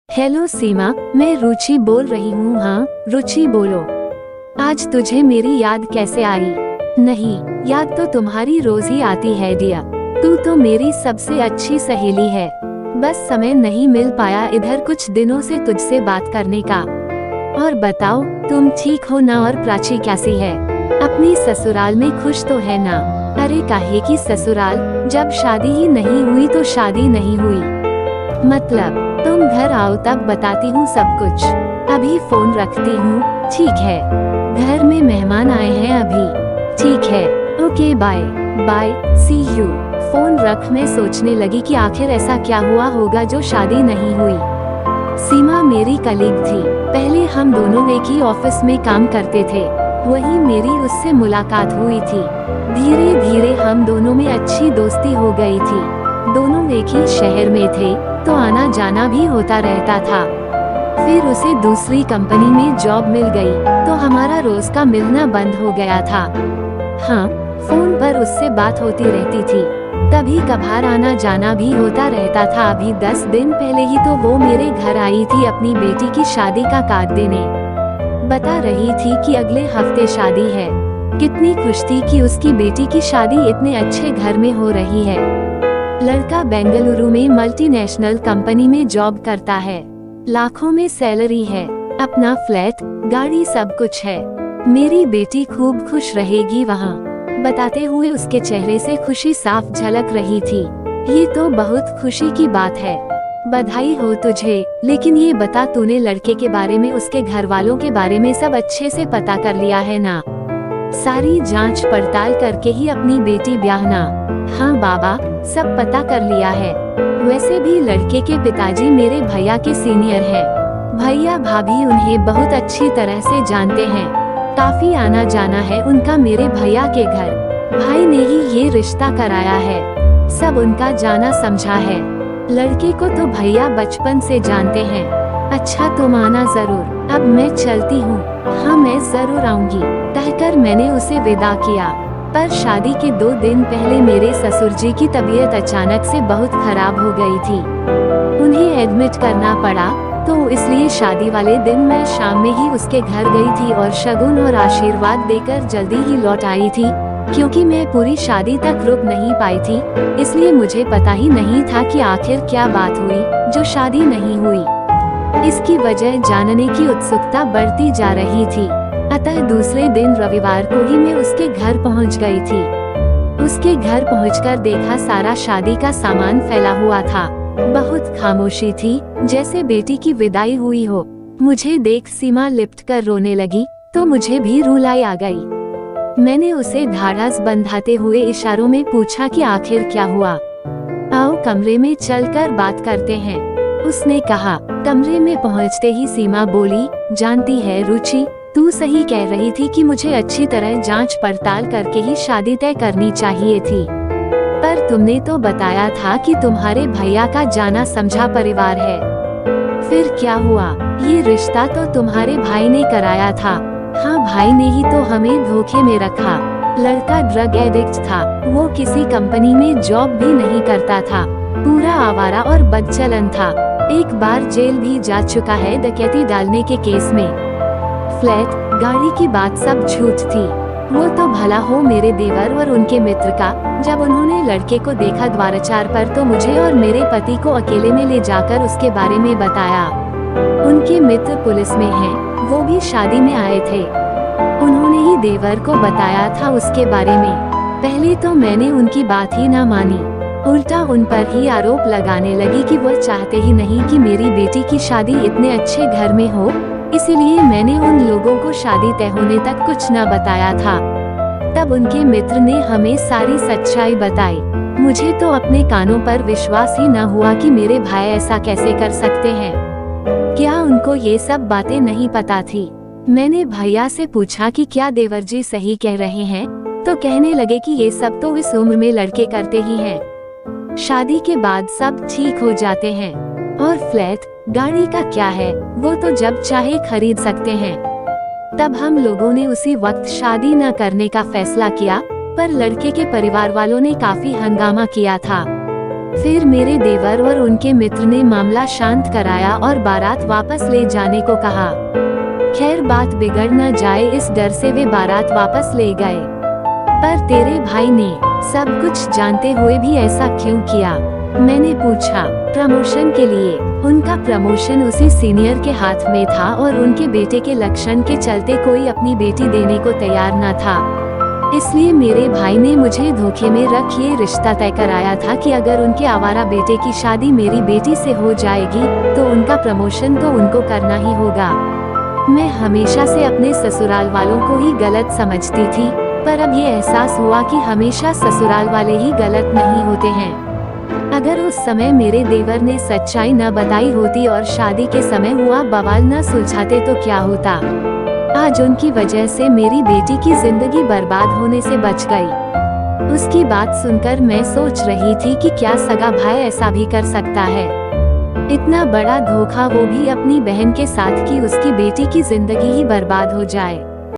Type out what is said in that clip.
Hello सीमा, मैं रुचि बोल रही हूँ। हाँ रुचि बोलो। आज तुझे मेरी याद कैसे आई? नहीं, याद तो तुम्हारी रोज ही आती है दिया। तू तो मेरी सबसे अच्छी सहेली है। बस समय नहीं मिल पाया इधर कुछ दिनों से तुझसे बात करने का। और बताओ, तुम ठीक हो ना? और प्राची कैसी है? अपनी ससुराल में खुश तो है ना? अरे काहे की ससुराल, जब शादी ही नहीं हुई तो शादी नहीं हुई। मतलब तुम घर आओ तब बताती हूँ सब कुछ। अभी फोन रखती हूँ। ठीक है, घर में मेहमान आए हैं अभी। ठीक है, okay bye bye, see you. Phone रख। मैं सोचने लगी कि आखिर ऐसा क्या हुआ होगा जो शादी नहीं हुई। सीमा मेरी कलीग थी। पहले हम दोनों एक ही ऑफिस में काम करते थे। वहीं मेरी उससे मुलाकात हुई थी। धीरे धीरे हम दोनों में अच्छी दोस्ती हो गई थी। दोनों एक ही शहर में थे तो आना जाना भी होता रहता था। फिर उसे दूसरी कंपनी में जॉब मिल गई तो हमारा रोज का मिलना बंद हो गया था। हाँ, फोन पर उससे बात होती रहती थी। कभी कभार आना जाना भी होता रहता था। अभी 10 दिन पहले ही तो वो मेरे घर आई थी अपनी बेटी की शादी का कार्ड देने। बता रही थी कि अगले हफ्ते शादी है। कितनी खुश थी कि उसकी बेटी की शादी इतने अच्छे घर में हो रही है। लड़का बेंगलुरु में मल्टीनेशनल कंपनी में जॉब करता है। लाखों में सैलरी है, अपना फ्लैट, गाड़ी, सब कुछ है। मेरी बेटी खूब खुश रहेगी वहाँ। बताते हुए उसके चेहरे से खुशी साफ झलक रही थी। ये तो बहुत खुशी की बात है। बधाई हो तुझे। लेकिन ये बता, तूने लड़के के बारे में, उसके घर वालों के बारे में सब अच्छे से पता कर लिया है ना? सारी जांच पड़ताल करके ही अपनी बेटी ब्याहना? हाँ बाबा, सब पता कर लिया है। वैसे भी लड़के के पिताजी मेरे भैया के सीनियर हैं। भैया भाभी उन्हें बहुत अच्छी तरह से जानते हैं। काफी आना जाना है उनका मेरे भैया के घर। भाई ने ही ये रिश्ता कराया है। सब उनका जाना समझा है। लड़के को तो भैया बचपन से जानते हैं। अच्छा, तुम आना जरूर। अब मैं चलती हूँ। हाँ मैं जरूर आऊंगी, कहकर मैंने उसे विदा किया। पर शादी के 2 दिन पहले मेरे ससुर जी की तबीयत अचानक से बहुत खराब हो गई थी। उन्हें एडमिट करना पड़ा, तो इसलिए शादी वाले दिन मैं शाम में ही उसके घर गई थी और शगुन और आशीर्वाद देकर जल्दी ही लौट आई थी। क्योंकि मैं पूरी शादी तक रुक नहीं पाई थी, इसलिए मुझे पता ही नहीं था कि आखिर क्या बात हुई जो शादी नहीं हुई। इसकी वजह जानने की उत्सुकता बढ़ती जा रही थी। अतः दूसरे दिन रविवार को ही मैं उसके घर पहुंच गई थी। उसके घर पहुंचकर देखा सारा शादी का सामान फैला हुआ था। बहुत खामोशी थी, जैसे बेटी की विदाई हुई हो। मुझे देख सीमा लिपट कर रोने लगी तो मुझे भी रुलाई आ गई। मैंने उसे ढाढ़स बंधाते हुए इशारों में पूछा कि आखिर क्या हुआ। आओ कमरे में चलकर बात करते हैं, उसने कहा। कमरे में पहुंचते ही सीमा बोली, जानती है रुचि, तू सही कह रही थी कि मुझे अच्छी तरह जांच पड़ताल करके ही शादी तय करनी चाहिए थी। पर तुमने तो बताया था कि तुम्हारे भैया का जाना समझा परिवार है। फिर क्या हुआ? ये रिश्ता तो तुम्हारे भाई ने कराया था। हाँ, भाई ने ही तो हमें धोखे में रखा। लड़का ड्रग एडिक्ट था। वो किसी कंपनी में जॉब भी नहीं करता था। पूरा आवारा और बदचलन था। एक बार जेल भी जा चुका है डकैती डालने के केस में। फ्लैट, गाड़ी की बात सब झूठ थी। वो तो भला हो मेरे देवर और उनके मित्र का। जब उन्होंने लड़के को देखा द्वारचार पर तो मुझे और मेरे पति को अकेले में ले जाकर उसके बारे में बताया। उनके मित्र पुलिस में हैं, वो भी शादी में आए थे। उन्होंने ही देवर को बताया था उसके बारे में। पहले तो मैंने उनकी बात ही ना मानी, उल्टा उन पर ही आरोप लगाने लगी कि वो चाहते ही नहीं कि मेरी बेटी की शादी इतने अच्छे घर में हो। इसीलिए मैंने उन लोगों को शादी तय होने तक कुछ न बताया था। तब उनके मित्र ने हमें सारी सच्चाई बताई। मुझे तो अपने कानों पर विश्वास ही न हुआ कि मेरे भाई ऐसा कैसे कर सकते हैं। क्या उनको ये सब बातें नहीं पता थी? मैंने भैया से पूछा कि क्या देवर जी सही कह रहे हैं, तो कहने लगे कि ये सब तो इस उम्र में लड़के करते ही हैं। शादी के बाद सब ठीक हो जाते हैं। और फ्लैट, गाड़ी का क्या है, वो तो जब चाहे खरीद सकते हैं। तब हम लोगों ने उसी वक्त शादी न करने का फैसला किया, पर लड़के के परिवार वालों ने काफी हंगामा किया था। फिर मेरे देवर और उनके मित्र ने मामला शांत कराया और बारात वापस ले जाने को कहा। खैर बात बिगड़ न जाए इस डर से वे बारात वापस ले गए। पर तेरे भाई ने सब कुछ जानते हुए भी ऐसा क्यों किया? मैंने पूछा। प्रमोशन के लिए। उनका प्रमोशन उसी सीनियर के हाथ में था और उनके बेटे के लक्षण के चलते कोई अपनी बेटी देने को तैयार न था। इसलिए मेरे भाई ने मुझे धोखे में रख ये रिश्ता तय कराया था कि अगर उनके आवारा बेटे की शादी मेरी बेटी से हो जाएगी तो उनका प्रमोशन तो उनको करना ही होगा। मैं हमेशा से अपने ससुराल वालों को ही गलत समझती थी, पर अब ये एहसास हुआ कि हमेशा ससुराल वाले ही गलत नहीं होते हैं। अगर उस समय मेरे देवर ने सच्चाई न बताई होती और शादी के समय हुआ बवाल न सुलझाते तो क्या होता? आज उनकी वजह से मेरी बेटी की जिंदगी बर्बाद होने से बच गई। उसकी बात सुनकर मैं सोच रही थी कि क्या सगा भाई ऐसा भी कर सकता है? इतना बड़ा धोखा, वो भी अपनी बहन के साथ, कि उसकी बेटी की जिंदगी ही बर्बाद हो जाए।